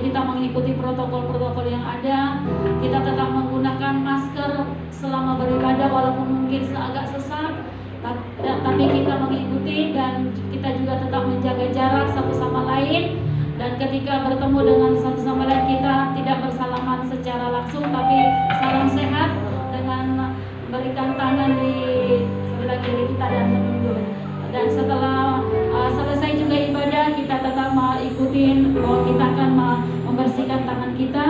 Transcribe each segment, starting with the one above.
kita mengikuti protokol-protokol yang ada. Kita tetap menggunakan masker selama beribadah walaupun mungkin agak sesak, tapi kita mengikuti dan kita juga tetap menjaga jarak satu sama lain. Dan ketika bertemu dengan satu sama lain kita tidak bersalaman secara langsung, tapi salam sehat dengan berikan tangan di sebelah kiri kita dan menunduk. Dan setelah selesai juga ibadah, kita tetap ikutin bahwa kita akan membersihkan tangan kita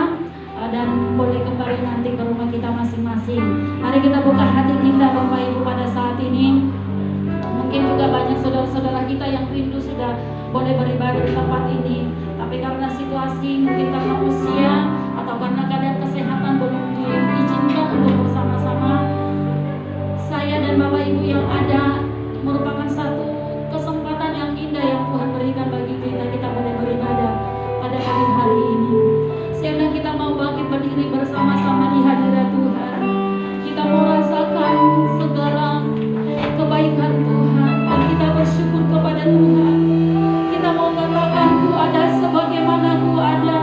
dan boleh kembali nanti ke rumah kita masing-masing. Mari kita buka hati kita Bapak Ibu pada saat ini. Mungkin juga banyak saudara-saudara kita yang rindu sudah boleh beribadah di tempat ini, tapi karena situasi, mungkin karena usia atau karena keadaan kesehatan belum diizinkan untuk bersama-sama. Saya dan Bapak Ibu yang ada merupakan satu kesempatan yang indah yang Tuhan berikan bagi kita. Kita boleh beribadah pada pagi hari ini. Sehingga kita mau bangkit berdiri bersama-sama di hadirat Tuhan. Kita mau rasakan segala kebaikan Tuhan dan kita bersyukur kepada Tuhan. Kita mau katakan Ku ada sebagaimana Ku ada.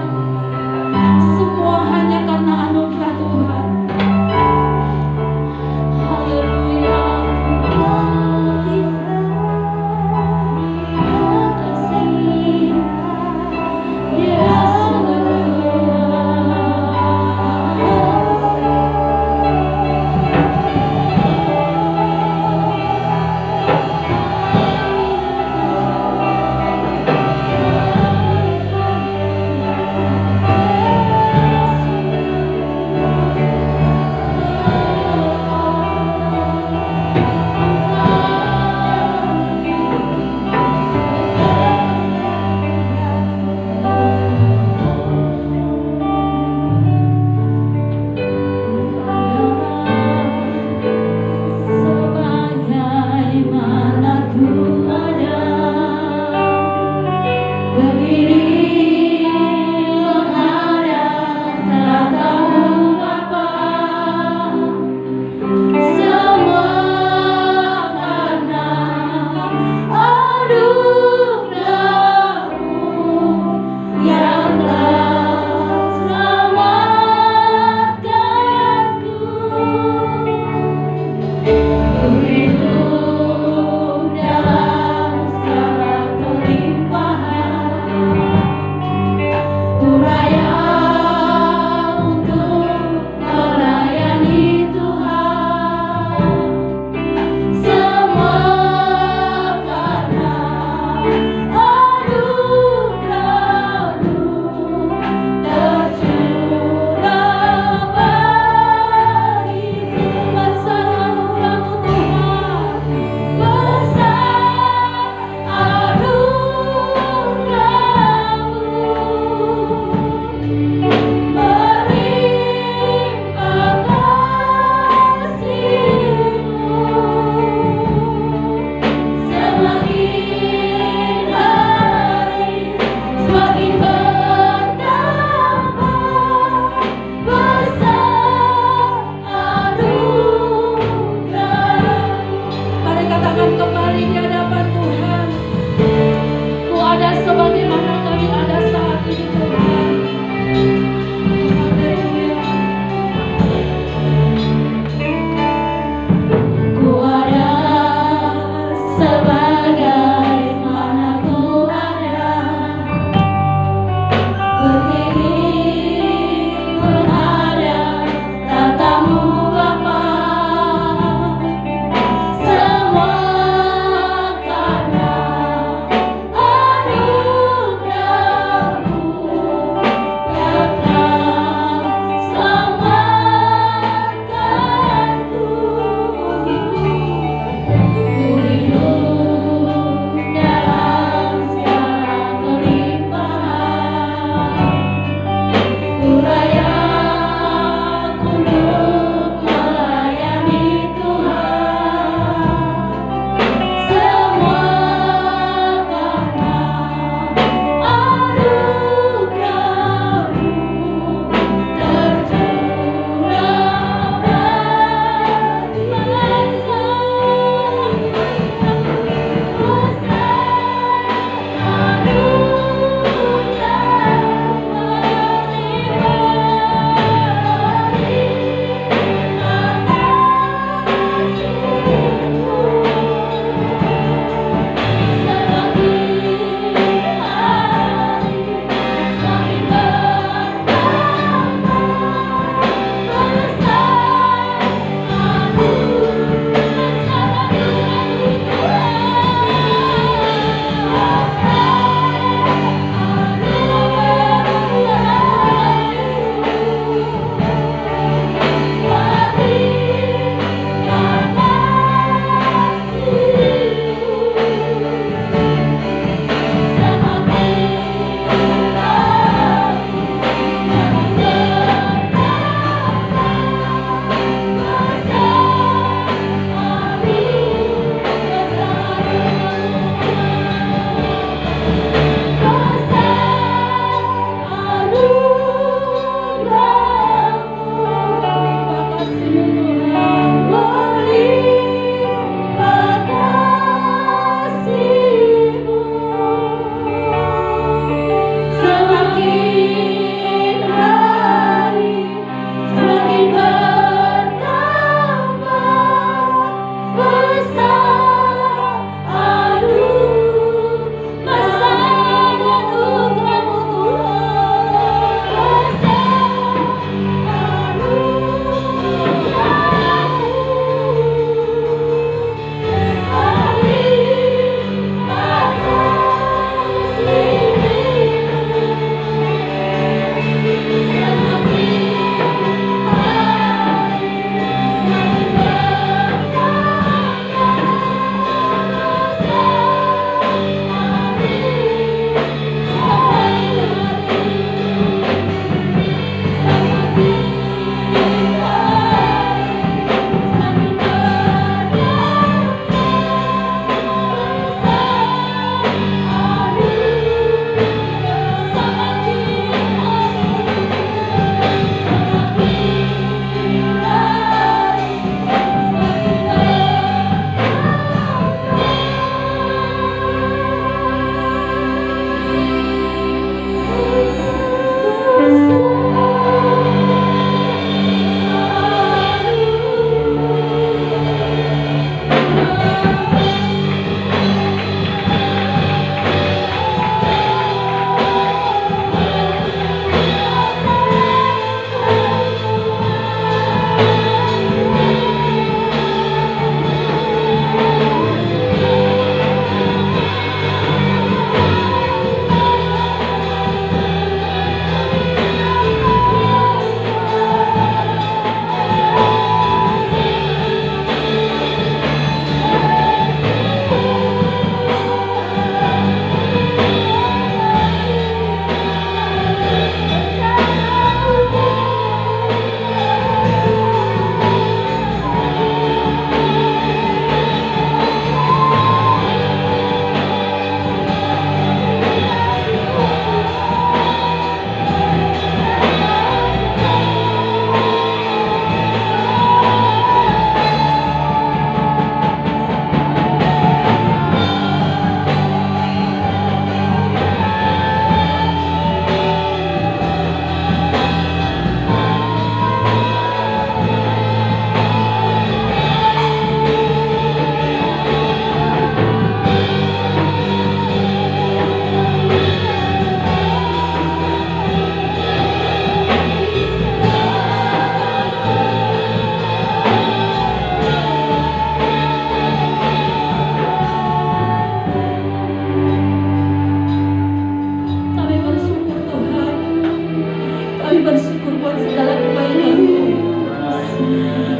bersyukur buat segala kebaikan.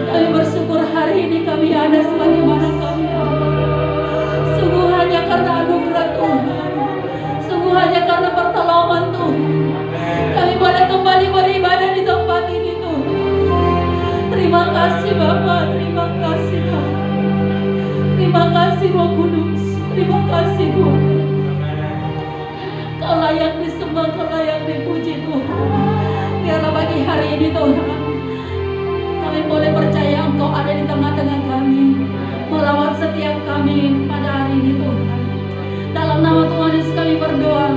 Kami bersyukur hari ini kami ada sebagaimana kami ada. Sungguh hanya karena anugerah Tuhan, sungguh hanya karena pertolongan Tuhan, kami boleh kembali beribadah di tempat ini Tuhan. Terima kasih Bapa, terima kasih Bapa, terima kasih Roh Kudus, terima kasih Tuhan. Kau layak disembah, Kau layak dipuji Tuhan. Biarlah bagi hari ini Tuhan, kami boleh percaya Engkau ada di tengah-tengah kami, melawat setiap kami pada hari ini Tuhan. Dalam nama Tuhan Yesus kami berdoa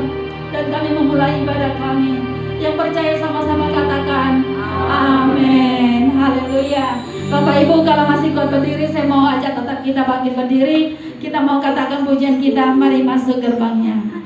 dan kami memulai ibadah kami. Yang percaya sama-sama katakan amin. Haleluya. Bapak Ibu, kalau masih kuat berdiri, saya mau ajak tetap kita bangkit berdiri. Kita mau katakan pujian kita, mari masuk gerbangnya.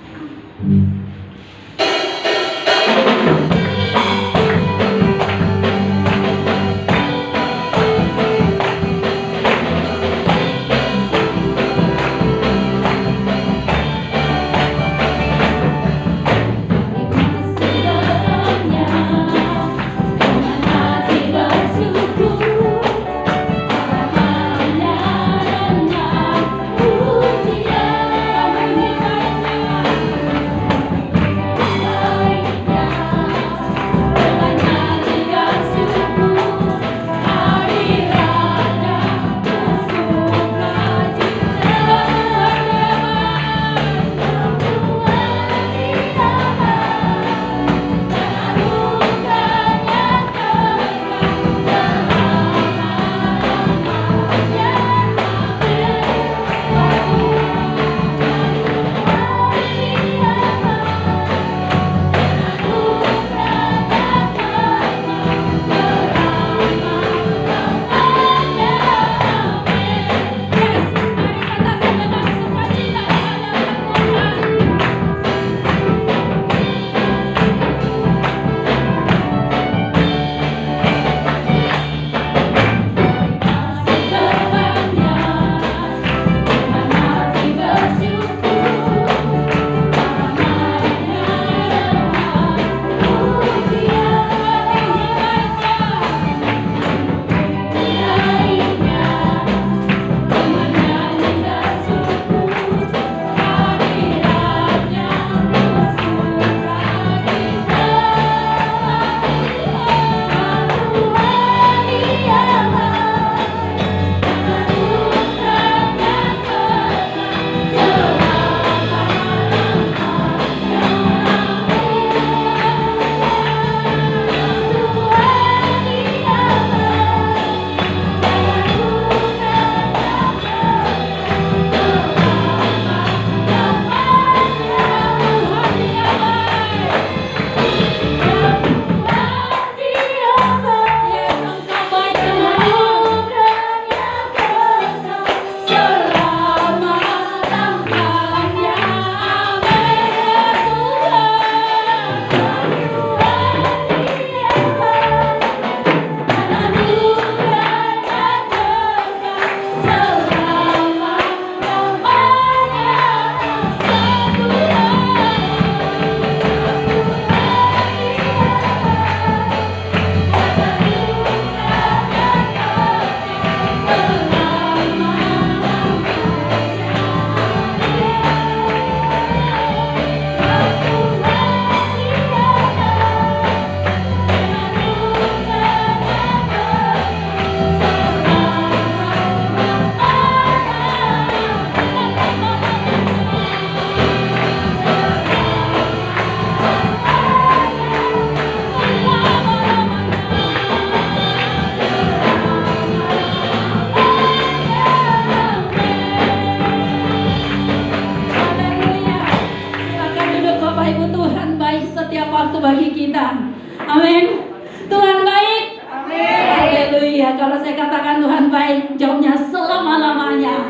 Kalau saya katakan Tuhan baik, jawabnya selama-lamanya.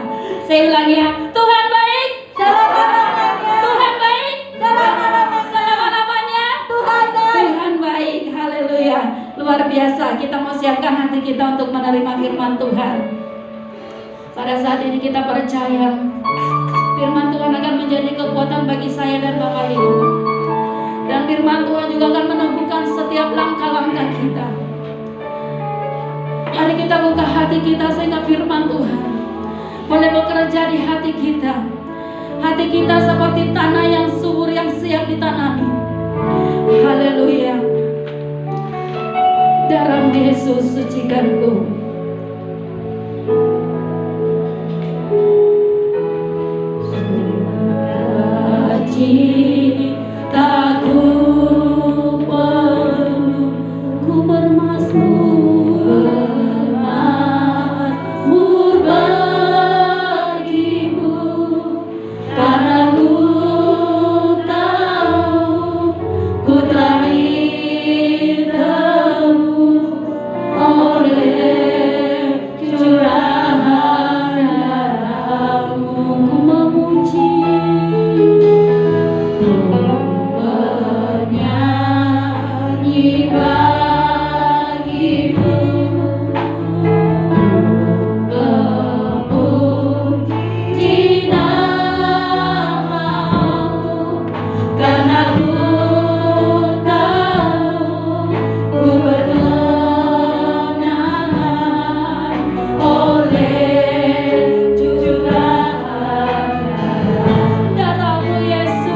Saya ulangi ya, Tuhan baik selama-lamanya. Tuhan baik selama-lamanya. Tuhan baik. Haleluya. Luar biasa. Kita mau siapkan hati kita untuk menerima firman Tuhan. Pada saat ini kita percaya firman Tuhan akan menjadi kekuatan bagi saya dan Bapak Ibu. Dan firman firman Tuhan juga akan meneguhkan setiap langkah-langkah kita. Mari kita buka hati kita sehingga firman Tuhan boleh bekerja di hati kita. Hati kita seperti tanah yang subur yang siap ditanami. Haleluya. Darah Yesus sucikanku. Citaku penuh, ku bermazmur bagimu, karena ku tahu ku telah ditebus oleh curahan darahmu. Ku memuji, bernyanyi bagimu, memuji namamu, karena ku tahu ku berkenanan oleh curahan darahmu Yesus.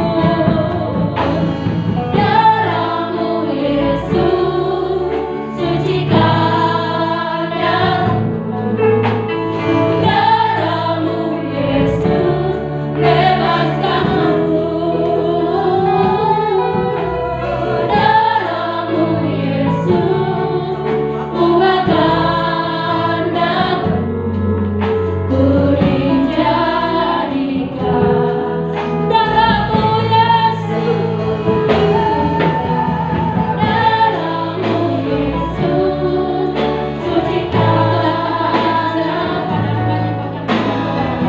Darahmu Yesus sucikan darahmu Yesus bebaskan aku. Darahmu Yesus ubahkan aku, ku dijadikan. Darahmu Yesus, darahmu Yesus sucikan darahmu Yesus bebaskan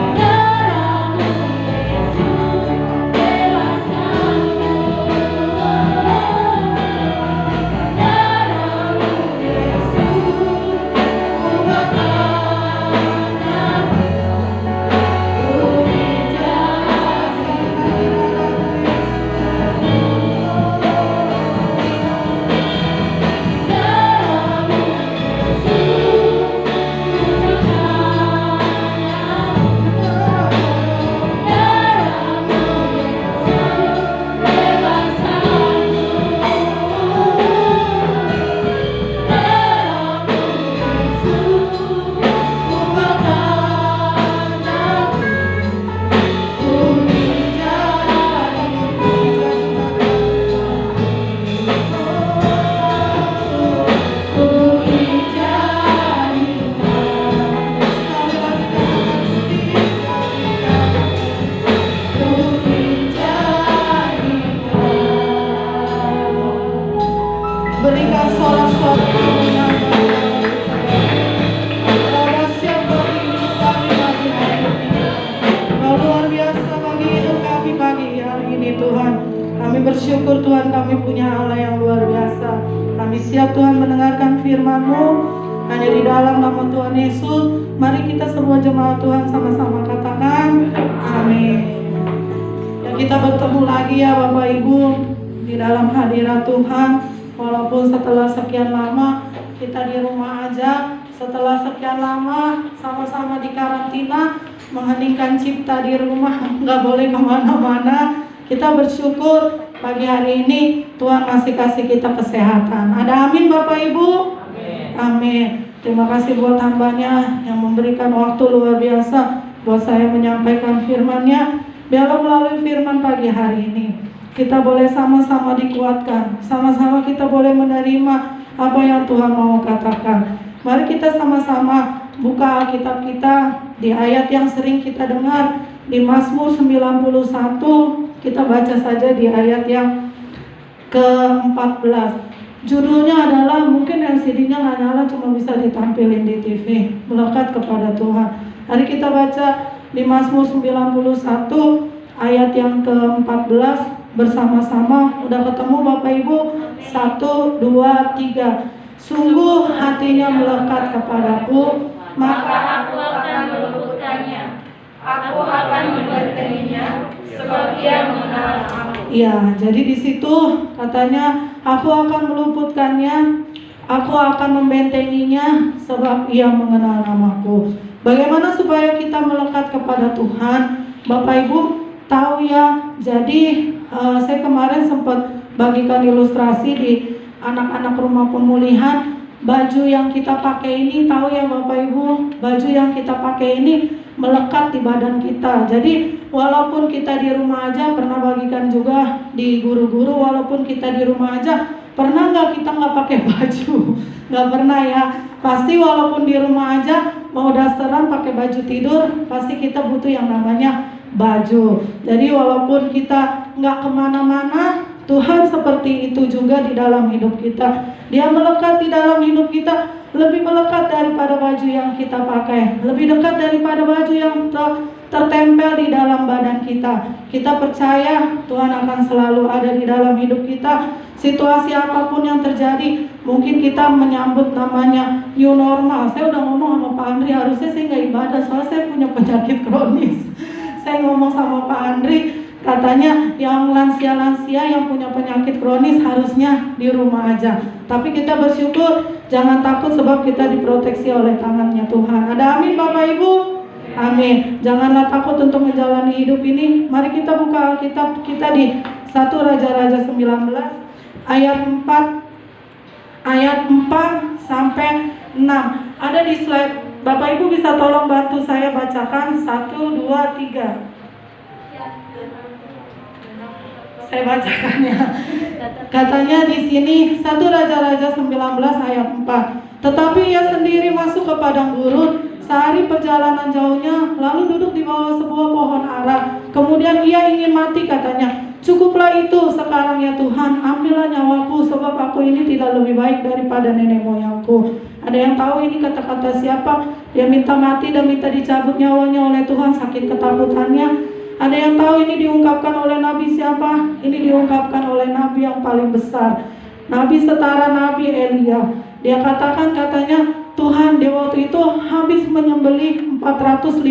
darahmu Yesus ubahkan aku, ku Berikan sorak-sorak kemenangan. Bapa siap bagi hidup kami pagi hari ini. Kau luar biasa bagi hidup kami pagi hari ini Tuhan. Kami bersyukur Tuhan, kami punya Allah yang luar biasa. Kami siap Tuhan mendengarkan firman-Mu hanya di dalam nama Tuhan Yesus. Mari kita semua jemaat Tuhan sama-sama katakan amin. Ya, kita bertemu lagi ya Bapak Ibu di dalam hadirat Tuhan. Walaupun setelah sekian lama kita di rumah aja, setelah sekian lama sama-sama di karantina, mengheningkan cipta di rumah, nggak boleh kemana-mana. Kita bersyukur pagi hari ini Tuhan masih kasih kita kesehatan. Ada amin Bapak Ibu? Amin. Amin. Terima kasih buat hambanya yang memberikan waktu luar biasa buat saya menyampaikan firman-Nya. Biarlah melalui firman pagi hari ini kita boleh sama-sama dikuatkan, sama-sama kita boleh menerima apa yang Tuhan mau katakan. Mari kita sama-sama buka Alkitab kita di ayat yang sering kita dengar di Mazmur 91. Kita baca saja di ayat yang ke-14. Judulnya adalah, mungkin LCD-nya nggak nyala, cuma bisa ditampilin di TV. Melekat kepada Tuhan. Mari kita baca di Mazmur 91 ayat yang ke-14 bersama-sama. Udah ketemu Bapak Ibu? 1, 2, 3. Sungguh hatinya melekat kepadaku, maka aku akan meluputkannya. Aku akan memberkatinya sebab Ia mengenal namaku. Iya, jadi di situ katanya, aku akan meluputkannya, aku akan membentenginya, sebab Ia mengenal namaku. Bagaimana supaya kita melekat kepada Tuhan? Bapak Ibu tahu ya, jadi saya kemarin sempat bagikan ilustrasi di anak-anak rumah pemulihan. Baju yang kita pakai ini, tahu ya Bapak Ibu, baju yang kita pakai ini melekat di badan kita. Jadi walaupun kita di rumah aja, pernah bagikan juga di guru-guru, walaupun kita di rumah aja, pernah nggak kita nggak pakai baju? Nggak pernah ya. Pasti walaupun di rumah aja, mau dasteran pakai baju tidur, pasti kita butuh yang namanya baju. Jadi walaupun kita nggak kemana-mana, Tuhan seperti itu juga di dalam hidup kita. Dia melekat di dalam hidup kita, lebih melekat daripada baju yang kita pakai, lebih dekat daripada baju yang tertempel di dalam badan kita. Kita percaya Tuhan akan selalu ada di dalam hidup kita. Situasi apapun yang terjadi, mungkin kita menyambut namanya new normal. Saya udah ngomong sama Pak Andri, harusnya saya nggak ibadah, soalnya saya punya penyakit kronis. Saya ngomong sama Pak Andri, katanya yang lansia-lansia yang punya penyakit kronis harusnya di rumah aja. Tapi kita bersyukur, jangan takut sebab kita diproteksi oleh tangannya Tuhan. Ada amin Bapak Ibu? Amin. Janganlah takut untuk menjalani hidup ini. Mari kita buka Alkitab kita di 1 Raja-Raja 19 ayat 4 sampai 6. Ada di slide. Bapak Ibu bisa tolong bantu saya bacakan 1, 2, 3. Saya bacakannya. Katanya di sini 1 Raja-Raja 19 ayat 4. Tetapi ia sendiri masuk ke padang gurun sehari perjalanan jauhnya, lalu duduk di bawah sebuah pohon ara. Kemudian ia ingin mati, katanya, cukuplah itu sekarang ya Tuhan, ambillah nyawaku, sebab aku ini tidak lebih baik daripada nenek moyangku. Ada yang tahu ini kata-kata siapa? Dia minta mati dan minta dicabut nyawanya oleh Tuhan, saking ketakutannya. Ada yang tahu ini diungkapkan oleh Nabi siapa? Ini diungkapkan oleh Nabi yang paling besar, Nabi setara Nabi Elia. Dia katakan, katanya, Tuhan di waktu itu habis menyembelih 450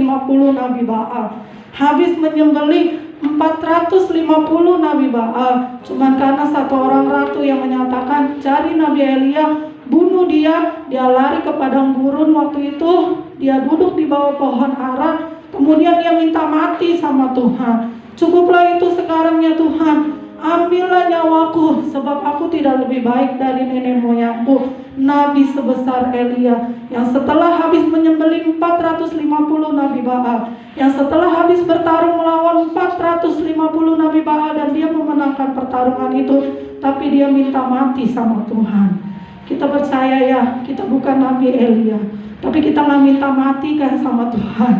Nabi Baal. Habis menyembelih 450 Nabi Baal. Cuman karena satu orang ratu yang menyatakan, cari Nabi Elia, bunuh dia. Dia lari ke padang gurun waktu itu. Dia duduk di bawah pohon ara. Kemudian dia minta mati sama Tuhan. Cukuplah itu sekarang ya Tuhan, ambillah nyawaku, sebab aku tidak lebih baik dari nenek moyangku. Nabi sebesar Elia, yang setelah habis menyembelih 450 Nabi Baal, yang setelah habis bertarung melawan 450 Nabi Baal, dan dia memenangkan pertarungan itu, tapi dia minta mati sama Tuhan. Kita percaya ya, kita bukan Nabi Elia, tapi kita nggak minta mati kan sama Tuhan.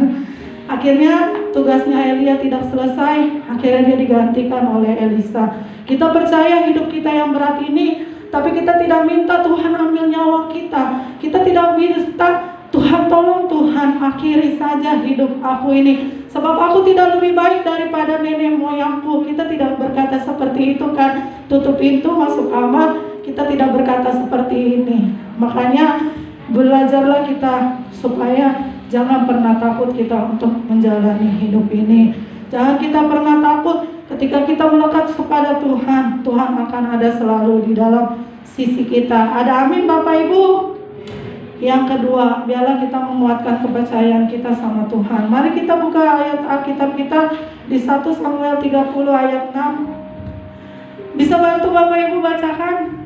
Akhirnya tugasnya Elia tidak selesai, akhirnya dia digantikan oleh Elisa. Kita percaya hidup kita yang berat ini, tapi kita tidak minta Tuhan ambil nyawa kita. Kita tidak minta Tuhan, tolong Tuhan akhiri saja hidup aku ini, sebab aku tidak lebih baik daripada nenek moyangku. Kita tidak berkata seperti itu kan, tutup pintu masuk kamar. Kita tidak berkata seperti ini. Makanya belajarlah kita supaya jangan pernah takut kita untuk menjalani hidup ini. Jangan kita pernah takut ketika kita melekat kepada Tuhan. Tuhan akan ada selalu di dalam sisi kita. Ada amin Bapak Ibu? Yang kedua, biarlah kita menguatkan kepercayaan kita sama Tuhan. Mari kita buka ayat Alkitab kita di 1 Samuel 30 ayat 6. Bisa bantu Bapak Ibu bacakan?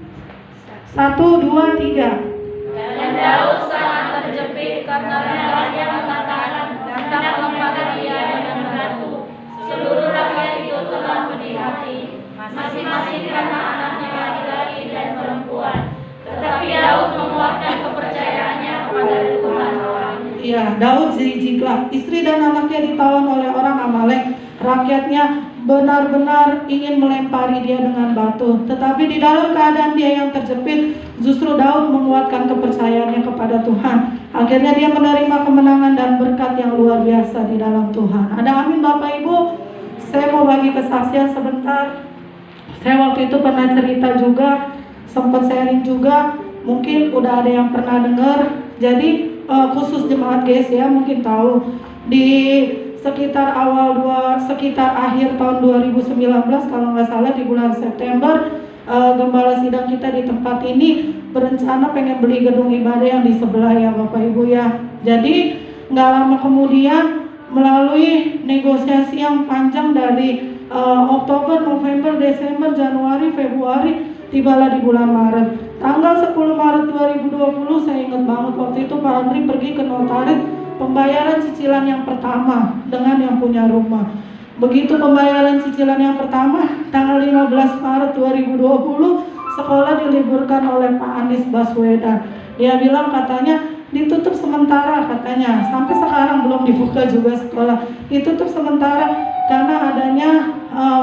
1, 2, 3. Dan Daud sangat terjepit karena rakyat mengatakan, hendak kepada dia dan ratu. Seluruh rakyat itu telah pedih hati, masing-masing karena anaknya laki-laki dan perempuan. Tetapi Daud menguatkan kepercayaannya kepada Tuhan. Iya, Daud Ziklag, istri dan anaknya ditawan oleh orang Amalek. Rakyatnya benar-benar ingin melempari dia dengan batu, tetapi di dalam keadaan dia yang terjepit, justru Daud menguatkan kepercayaannya kepada Tuhan. Akhirnya dia menerima kemenangan dan berkat yang luar biasa di dalam Tuhan. Ada amin Bapak Ibu? Saya mau bagi kesaksian sebentar. Saya waktu itu pernah cerita juga, sempat sharing juga, mungkin udah ada yang pernah dengar. Jadi khusus jemaat GS ya, mungkin tahu di sekitar sekitar akhir tahun 2019 kalau nggak salah di bulan September, gembala sidang kita di tempat ini berencana pengen beli gedung ibadah yang di sebelah ya Bapak Ibu ya. Jadi nggak lama kemudian melalui negosiasi yang panjang dari Oktober, November, Desember, Januari, Februari, tibalah di bulan Maret. Tanggal 10 Maret 2020 saya ingat banget, waktu itu Pak Andri pergi ke notaris pembayaran cicilan yang pertama dengan yang punya rumah. Begitu pembayaran cicilan yang pertama, tanggal 15 Maret 2020 sekolah diliburkan oleh Pak Anies Baswedan. Dia bilang katanya ditutup sementara katanya, sampai sekarang belum dibuka juga sekolah, ditutup sementara karena adanya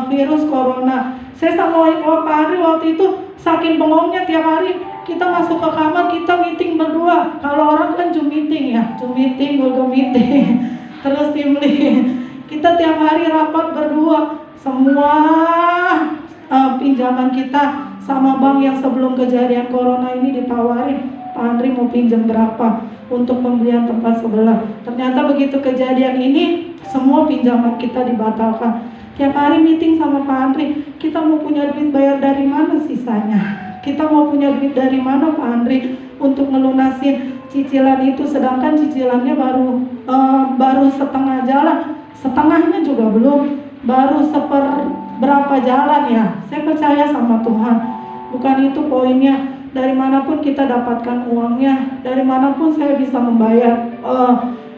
virus corona. Saya sama Pak Andri waktu itu saking bengongnya, tiap hari kita masuk ke kamar, kita meeting berdua. Kalau orang kan Zoom meeting ya, Zoom meeting, Google meeting, terus tim lead. Kita tiap hari rapat berdua. Semua pinjaman kita sama bank yang sebelum kejadian corona ini ditawarin, Pak Andri mau pinjam berapa untuk pembelian tempat sebelah. Ternyata begitu kejadian ini, semua pinjaman kita dibatalkan. Tiap hari meeting sama Pak Andri, kita mau punya duit bayar dari mana sisanya? Kita mau punya duit dari mana Pak Andri untuk ngelunasin cicilan itu, sedangkan cicilannya baru setengah jalan, setengahnya juga belum, baru berapa jalan ya. Saya percaya sama Tuhan, bukan itu poinnya. Dari manapun kita dapatkan uangnya, dari manapun saya bisa membayar,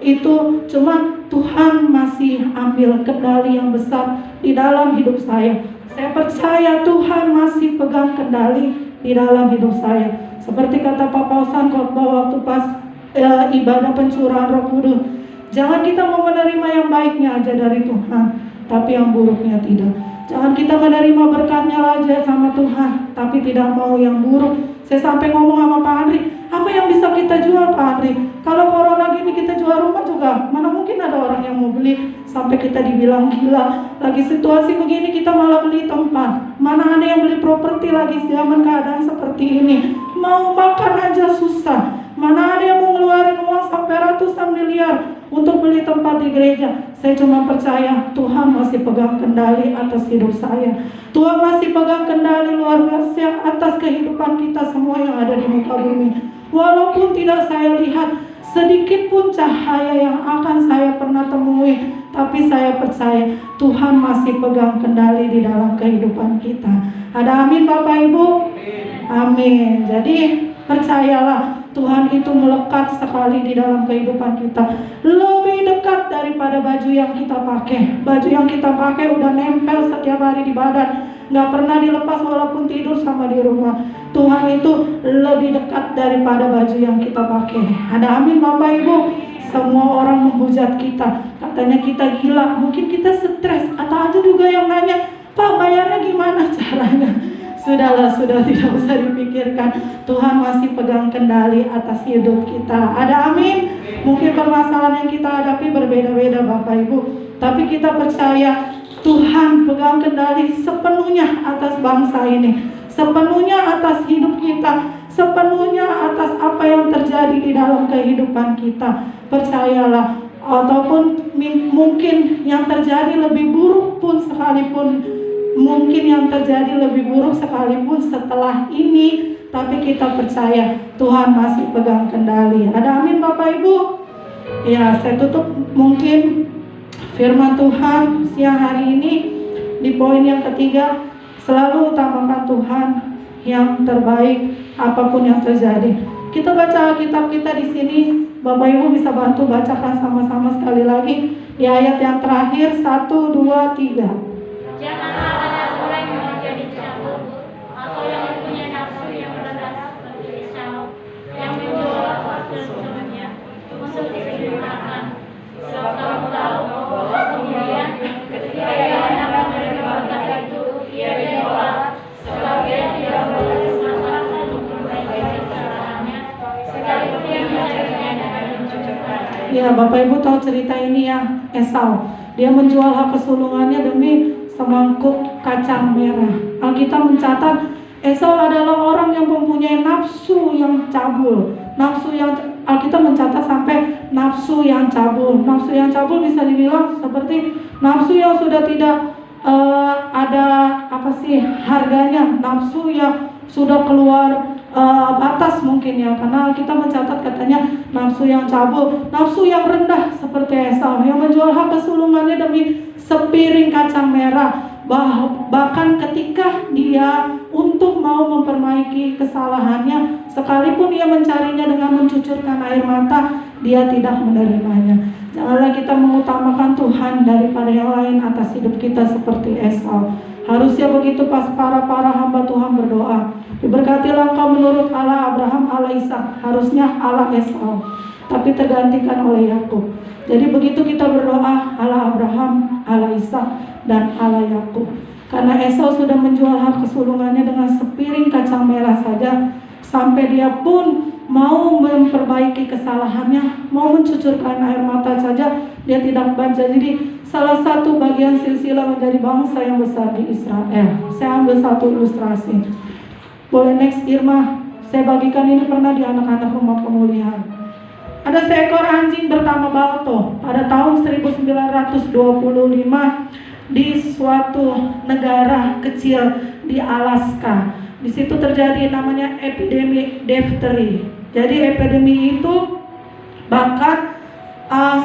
itu cuman Tuhan masih ambil kendali yang besar di dalam hidup saya. Saya percaya Tuhan masih pegang kendali di dalam hidup saya. Seperti kata Pak Pausan khotbah waktu pas ibadah pencurahan Roh Kudus, jangan kita mau menerima yang baiknya aja dari Tuhan, tapi yang buruknya tidak. Jangan kita menerima berkatnya aja sama Tuhan, tapi tidak mau yang buruk. Saya sampai ngomong sama Pak Andri, apa yang bisa kita jual Pak Andri? Kalau corona gini kita jual rumah juga, mana mungkin ada orang yang mau beli. Sampai kita dibilang gila. Lagi situasi begini kita malah beli tempat. Mana ada yang beli properti lagi zaman keadaan seperti ini. Mau makan aja susah. Mana ada yang mau ngeluarin uang sampai ratusan miliar untuk beli tempat di gereja. Saya cuma percaya Tuhan masih pegang kendali atas hidup saya. Tuhan masih pegang kendali luar biasa atas kehidupan kita semua yang ada di muka bumi. Walaupun tidak saya lihat sedikit pun cahaya yang akan saya pernah temui, tapi saya percaya Tuhan masih pegang kendali di dalam kehidupan kita. Ada amin Bapak Ibu? Amin. Jadi percayalah, Tuhan itu melekat sekali di dalam kehidupan kita. Lebih dekat daripada baju yang kita pakai. Baju yang kita pakai udah nempel setiap hari di badan, gak pernah dilepas walaupun tidur sama di rumah. Tuhan itu lebih dekat daripada baju yang kita pakai. Ada amin Bapak Ibu? Semua orang menghujat kita, katanya kita gila, mungkin kita stres. Atau ada juga yang nanya, Pak bayarnya gimana caranya? Sudahlah, sudah tidak usah dipikirkan. Tuhan masih pegang kendali atas hidup kita. Ada amin? Mungkin permasalahan yang kita hadapi berbeda-beda Bapak Ibu, tapi kita percaya Tuhan pegang kendali sepenuhnya atas bangsa ini, sepenuhnya atas hidup kita, sepenuhnya atas apa yang terjadi di dalam kehidupan kita. Percayalah, ataupun mungkin yang terjadi lebih buruk pun sekalipun, mungkin yang terjadi lebih buruk sekalipun setelah ini, tapi kita percaya Tuhan masih pegang kendali. Ada amin Bapak Ibu? Ya, saya tutup mungkin firman Tuhan siang hari ini di poin yang ketiga, selalu utamakan Tuhan yang terbaik apapun yang terjadi. Kita baca Alkitab kita di sini, Bapak Ibu bisa bantu bacakan sama-sama sekali lagi di ayat yang terakhir 1, 2, 3. Janganlah ada orang yang menjadi cabul atau yang punya nafsu yang rendah seperti Esau, yang menjual hasil-hasilnya untuk digunakan. Sebab kamu tahu bahwa kemudian ketika ia hendak menerima berkat itu, ia ditolak, sebab ia tidak berkesempatan untuk memperbaiki kesalahannya, sekalipun ia mencarinya dengan mencocokkan. Ya, Bapak Ibu tahu cerita ini ya, Esau. Dia menjual hak kesulungannya demi semangkuk kacang merah. Alkitab mencatat Esau adalah orang yang mempunyai nafsu yang cabul. Alkitab mencatat sampai nafsu nafsu yang cabul. Nafsu yang cabul bisa dibilang seperti nafsu yang sudah tidak ada harganya, nafsu yang sudah keluar batas mungkin ya, karena kita mencatat katanya nafsu yang cabul, nafsu yang rendah seperti Esau yang menjual hak kesulungannya demi sepiring kacang merah. Bahkan ketika dia untuk mau memperbaiki kesalahannya, sekalipun ia mencarinya dengan mencucurkan air mata, dia tidak menerimanya. Janganlah kita mengutamakan Tuhan daripada yang lain atas hidup kita seperti Esau. Harusnya begitu pas para hamba Tuhan berdoa, diberkatilah engkau menurut Allah Abraham, Allah Ishak. Harusnya Allah Esau, tapi tergantikan oleh Yakub. Jadi begitu kita berdoa, Allah Abraham, Allah Ishak, dan Allah Yakub. Karena Esau sudah menjual hak kesulungannya dengan sepiring kacang merah saja, sampai dia pun mau memperbaiki kesalahannya, mau mencucurkan air mata saja, dia tidak baca. Jadi salah satu bagian silsilah menjadi bangsa yang besar di Israel. Saya ambil satu ilustrasi. Boleh next Irma? Saya bagikan ini pernah di anak-anak rumah pemulihan. Ada seekor anjing bernama Balto pada tahun 1925 di suatu negara kecil di Alaska. Di situ terjadi namanya epidemi difteri. Jadi epidemi itu bahkan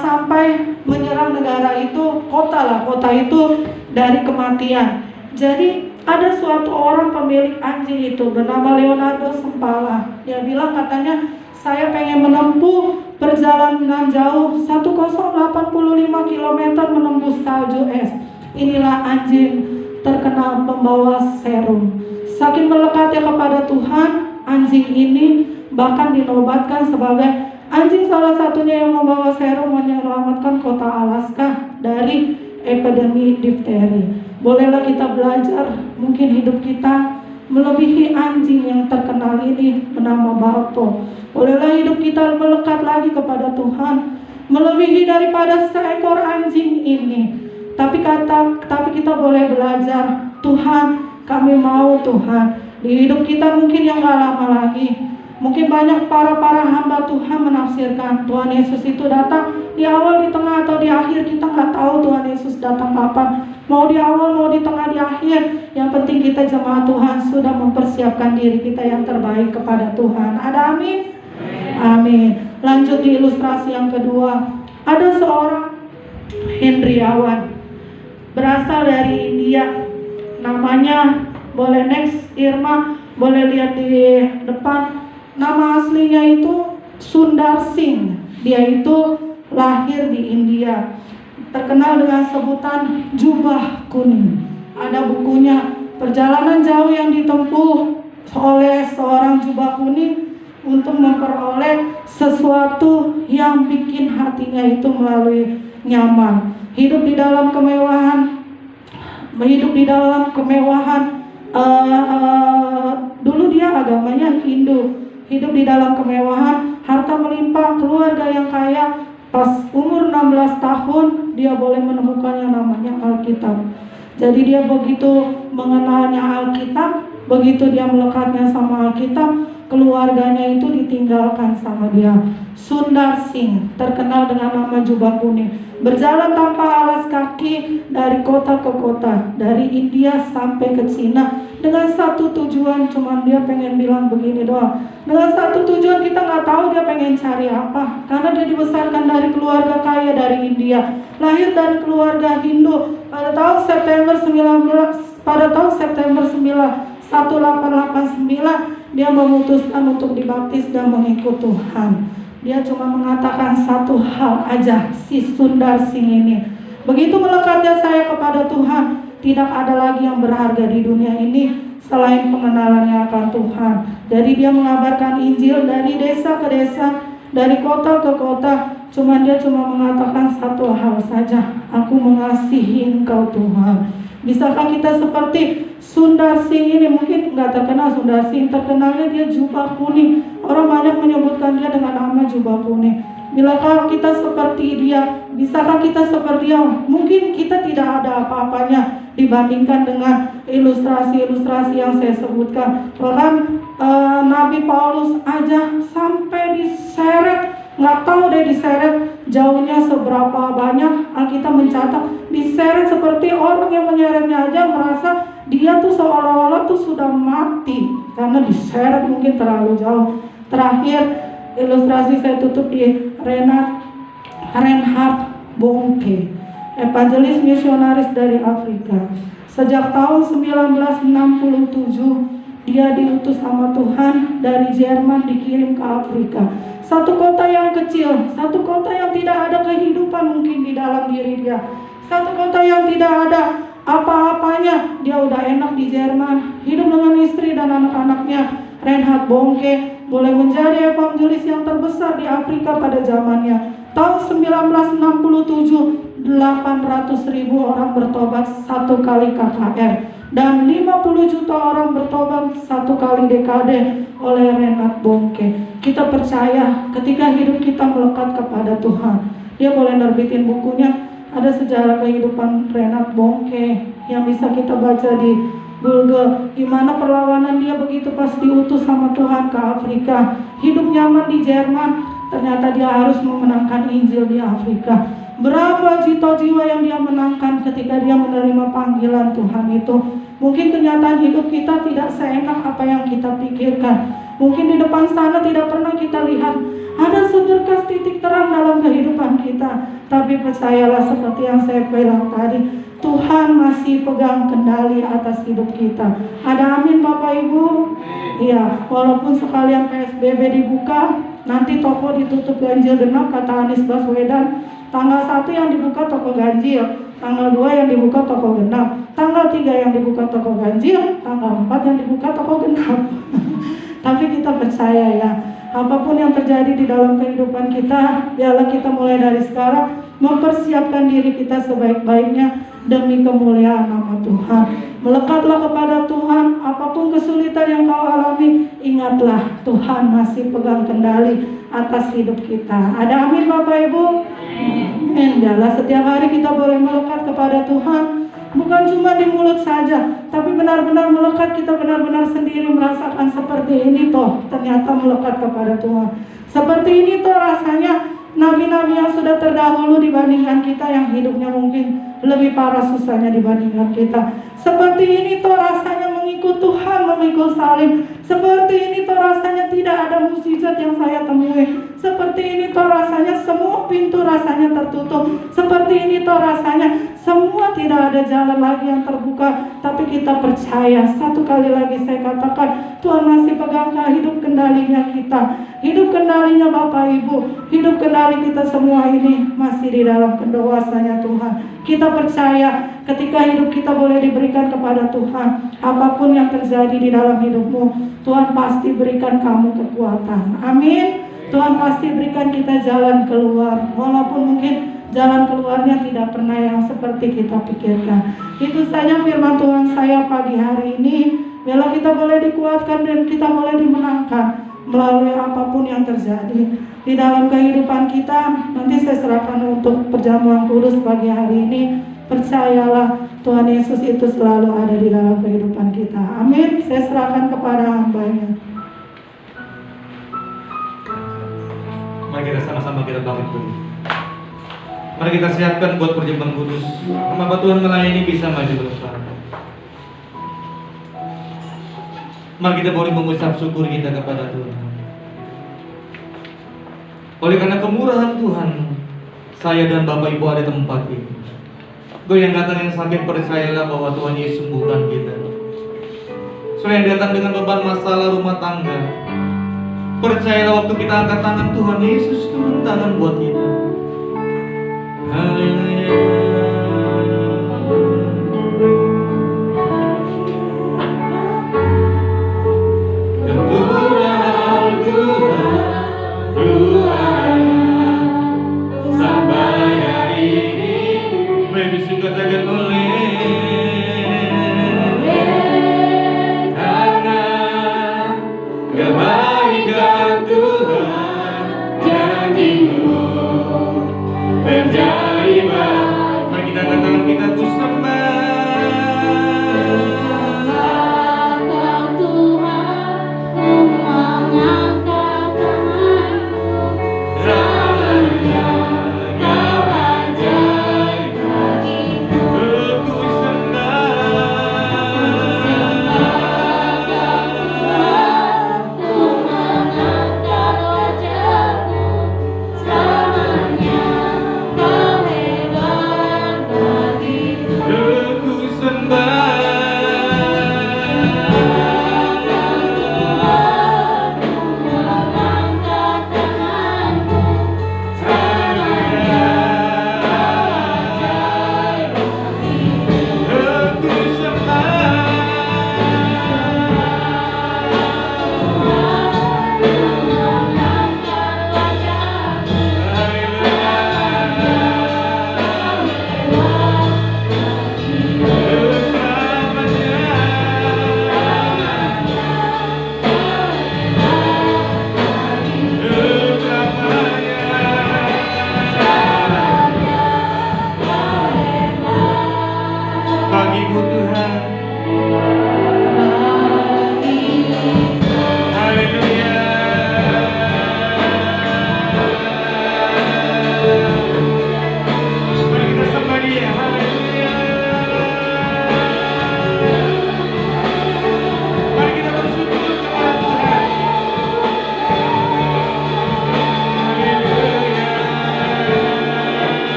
sampai menyerang negara itu, kota itu dari kematian. Jadi ada suatu orang pemilik anjing itu bernama Leonardo Sempala. Dia bilang katanya, saya pengen menempuh perjalanan jauh 1085 km menembus salju es. Inilah anjing terkenal pembawa serum. Saking melekatnya kepada Tuhan, anjing ini bahkan dinobatkan sebagai anjing salah satunya yang membawa serum menyelamatkan kota Alaska dari epidemi difteri. Bolehlah kita belajar, mungkin hidup kita melebihi anjing yang terkenal ini bernama Balto. Bolehlah hidup kita melekat lagi kepada Tuhan, melebihi daripada seekor anjing ini. Tapi kita boleh belajar, Tuhan, kami mau Tuhan. Di hidup kita mungkin yang gak lama lagi. Mungkin banyak para hamba Tuhan menafsirkan Tuhan Yesus itu datang di awal, di tengah, atau di akhir. Kita gak tahu Tuhan Yesus datang kapan. Mau di awal, mau di tengah, di akhir. Yang penting kita jemaat Tuhan sudah mempersiapkan diri kita yang terbaik kepada Tuhan. Ada amin? Amin. Lanjut di ilustrasi yang kedua. Ada seorang Hendriawan berasal dari India. Namanya, boleh next Irma, boleh lihat di depan. Nama aslinya itu Sundar Singh. Dia itu lahir di India, terkenal dengan sebutan jubah kuning. Ada bukunya, perjalanan jauh yang ditempuh oleh seorang jubah kuning untuk memperoleh sesuatu yang bikin hatinya itu melalui nyaman. Hidup di dalam kemewahan. Dulu dia agamanya Hindu. Hidup di dalam kemewahan, harta melimpah, keluarga yang kaya. Pas umur 16 tahun, dia boleh menemukan yang namanya Alkitab. Jadi dia begitu mengenalnya Alkitab, begitu dia melekatnya sama Alkitab, keluarganya itu ditinggalkan sama dia. Sundar Singh, terkenal dengan nama jubah kuning, berjalan tanpa alas kaki dari kota ke kota, dari India sampai ke Cina, dengan satu tujuan, cuman dia pengen bilang begini doang. Dengan satu tujuan, kita nggak tahu dia pengen cari apa, karena dia dibesarkan dari keluarga kaya dari India, lahir dari keluarga Hindu. Pada tahun September 1889, dia memutuskan untuk dibaptis dan mengikut Tuhan. Dia cuma mengatakan satu hal aja, si Sundar Singh ini. Begitu melekatnya saya kepada Tuhan, tidak ada lagi yang berharga di dunia ini selain pengenalannya akan Tuhan. Jadi dia mengabarkan Injil dari desa ke desa, dari kota ke kota. Dia cuma mengatakan satu hal saja, aku mengasihi Engkau Tuhan. Bisakah kita seperti Sundar Singh ini? Mungkin nggak terkenal Sundar Singh, terkenalnya dia jubah kuning. Orang banyak menyebutkan dia dengan nama jubah kuning. Bilakah kita seperti dia? Bisakah kita seperti dia? Mungkin kita tidak ada apa-apanya dibandingkan dengan ilustrasi-ilustrasi yang saya sebutkan. Bahkan Nabi Paulus aja sampai diseret Nggak tahu deh diseret jauhnya seberapa banyak. Alkitab mencatat diseret seperti orang yang menyeretnya aja merasa dia tuh seolah-olah tuh sudah mati karena diseret mungkin terlalu jauh. Terakhir ilustrasi saya tutup di Reinhard Bonnke, evangelis misionaris dari Afrika. Sejak tahun 1967 dia diutus sama Tuhan dari Jerman, dikirim ke Afrika. Satu kota yang kecil, satu kota yang tidak ada kehidupan mungkin di dalam diri dia. Satu kota yang tidak ada apa-apanya. Dia udah enak di Jerman, hidup dengan istri dan anak-anaknya. Reinhard Bonnke boleh menjadi evangelis yang terbesar di Afrika pada zamannya. Tahun 1967, 800.000 orang bertobat satu kali KKR. Dan 50 juta orang bertobat satu kali dekade oleh Reinhard Bonnke. Kita percaya ketika hidup kita melekat kepada Tuhan. Dia boleh nerbitin bukunya, ada sejarah kehidupan Reinhard Bonnke yang bisa kita baca di Google. Gimana perlawanan dia begitu pas diutus sama Tuhan ke Afrika. Hidup nyaman di Jerman, ternyata dia harus memenangkan Injil di Afrika. Berapa juta jiwa yang dia menangkan ketika dia menerima panggilan Tuhan itu. Mungkin kenyataan hidup kita tidak seenak apa yang kita pikirkan. Mungkin di depan sana tidak pernah kita lihat ada seberkas titik terang dalam kehidupan kita. Tapi percayalah seperti yang saya bilang tadi, Tuhan masih pegang kendali atas hidup kita. Ada amin Bapak Ibu? Iya, walaupun sekalian PSBB dibuka, nanti toko ditutup ganjil genap kata Anies Baswedan. Tanggal 1 yang dibuka toko ganjil, tanggal 2 yang dibuka toko genap, tanggal 3 yang dibuka toko ganjil, tanggal 4 yang dibuka toko genap. Tapi kita percaya ya, apapun yang terjadi di dalam kehidupan kita, biarlah kita mulai dari sekarang mempersiapkan diri kita sebaik-baiknya demi kemuliaan nama Tuhan. Melekatlah kepada Tuhan, apapun kesulitan yang kau alami, ingatlah Tuhan masih pegang kendali atas hidup kita. Ada amin Bapak Ibu? Amin. Biarlah setiap hari kita boleh melekat kepada Tuhan, bukan cuma di mulut saja, tapi benar-benar melekat. Kita benar-benar sendiri merasakan seperti ini toh, ternyata melekat kepada Tuhan. Seperti ini toh rasanya nabi-nabi yang sudah terdahulu dibandingkan kita, yang hidupnya mungkin lebih parah susahnya dibandingkan kita. Seperti ini toh rasanya mengikut Tuhan, memikul salib. Seperti ini toh rasanya tidak ada mukjizat yang saya temui. Seperti ini toh rasanya semua pintu rasanya tertutup. Seperti ini toh rasanya semua tidak ada jalan lagi yang terbuka. Tapi kita percaya, satu kali lagi saya katakan, Tuhan masih pegang hidup kendalinya kita. Hidup kendalinya Bapak Ibu, hidup kendali kita semua ini masih di dalam kuasanya Tuhan. Kita percaya ketika hidup kita boleh diberikan kepada Tuhan, apapun yang terjadi di dalam hidupmu, Tuhan pasti berikan kamu kekuatan. Amin. Tuhan pasti berikan kita jalan keluar, walaupun mungkin jalan keluarnya tidak pernah yang seperti kita pikirkan. Itu saja firman Tuhan saya pagi hari ini. Biarlah kita boleh dikuatkan dan kita boleh dimenangkan melalui apapun yang terjadi di dalam kehidupan kita. Nanti saya serahkan untuk perjamuan kudus pagi hari ini. Percayalah Tuhan Yesus itu selalu ada di dalam kehidupan kita. Amin. Saya serahkan kepada hamba-Nya. Mari kita sama-sama kita bangkit dulu. Mari kita siapkan buat perjamuan kudus. Hamba Tuhan melayani bisa maju ke depan. Mari kita boleh mengucap syukur kita kepada Tuhan. Oleh karena kemurahan Tuhan, saya dan Bapak Ibu ada di tempat ini. Kau yang datang yang sakit, percayalah bahwa Tuhan Yesus sembuhkan kita. So yang datang dengan beban masalah rumah tangga, percayalah waktu kita angkat tangan, Tuhan Yesus turun tangan buat kita. Haleluya. Tuhan, ku mengangkat tanganku.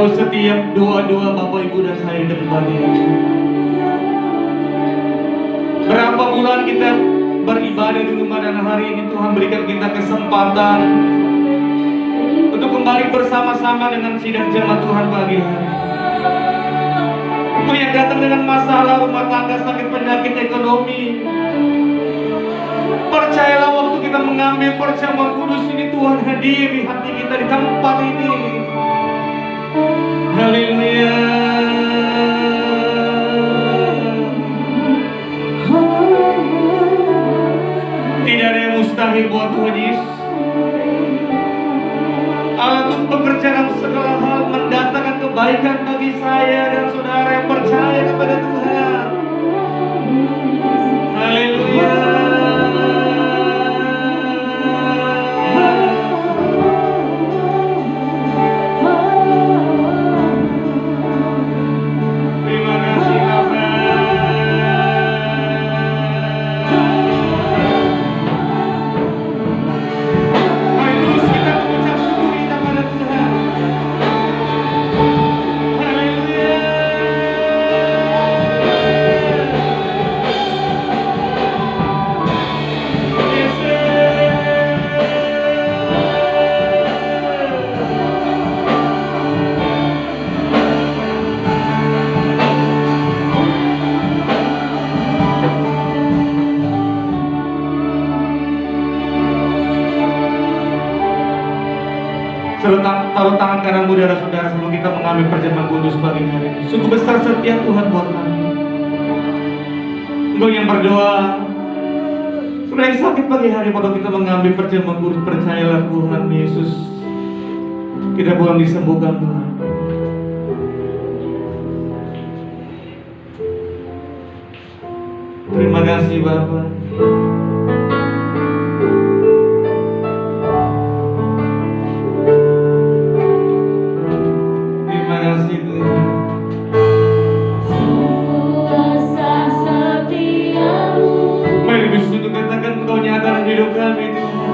tahu setiap doa-doa Bapak Ibu dan saya di tempat ini. Berapa bulan kita beribadah di rumah, dan hari ini Tuhan berikan kita kesempatan untuk kembali bersama-sama dengan sidang jemaat Tuhan pagi hari. Untuk yang datang dengan masalah rumah tangga, sakit, penyakit, ekonomi, percayalah waktu kita mengambil perjamuan kudus ini, Tuhan hadir di hati kita di tempat ini. Haleluya. Tidak ada yang mustahil buat Tuhan Yesus. Allah itu bekerja dalam segala hal, mendatangkan kebaikan bagi saya dan saudara yang percaya kepada Tuhan. Haleluya. Terima kasih Bapa. Mari terus kita mengucap syukur kita pada Tuhan. Haleluya. Taruh tangan kananmu saudara-saudara sebelum kita mengambil perjamuan kudus pagi hari ini. Sungguh besar setia Tuhan buat kami. Engkau yang berdoa, saudara yang sakit pagi hari, pada kita mengambil perjamuan kudus, percayalah Tuhan Yesus tidak boleh disembuhkan Tuhan. Terima kasih Bapak. Terima kasih Tuhan. Mari lebih sungguh katakan Engkau nyata dalam hidup kami Tuhan.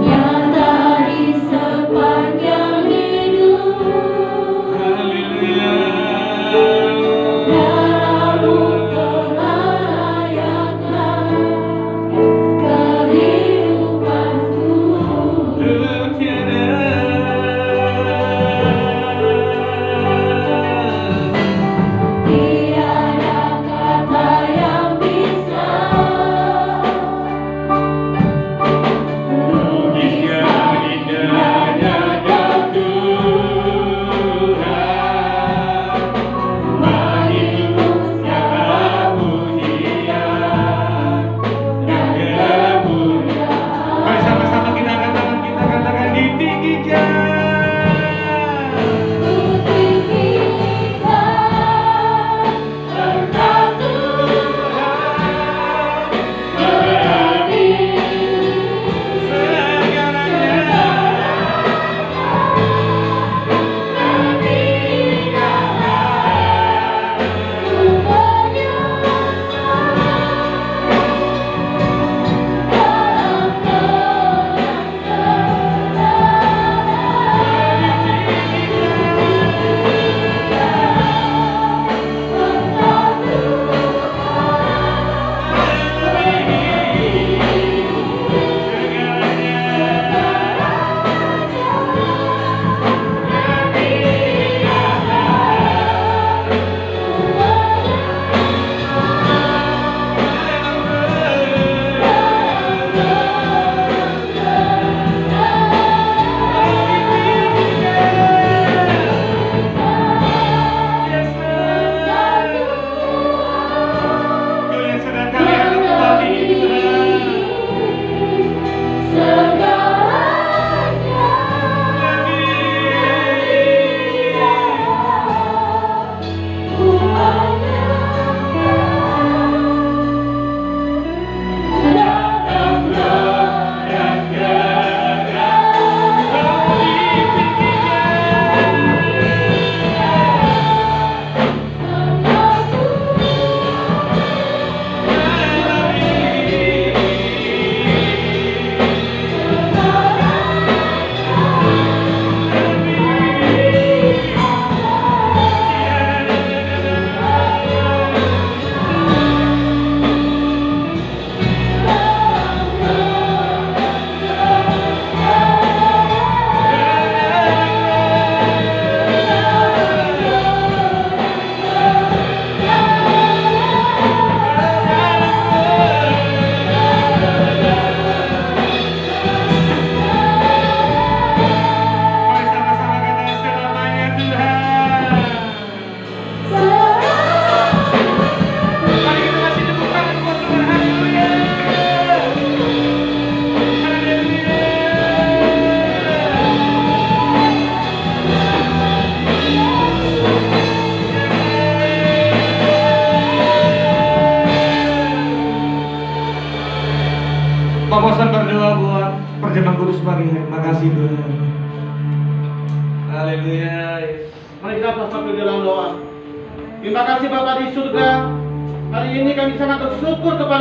Nyata di sepanjang hidup. Haleluya. Dalam telah layak. perjamuan kudus pagi hari. Makasih Tuhan. Haleluya. Mari kita bersatu dalam doa. Terima kasih Bapa di surga. Hari ini kami sangat bersyukur kepada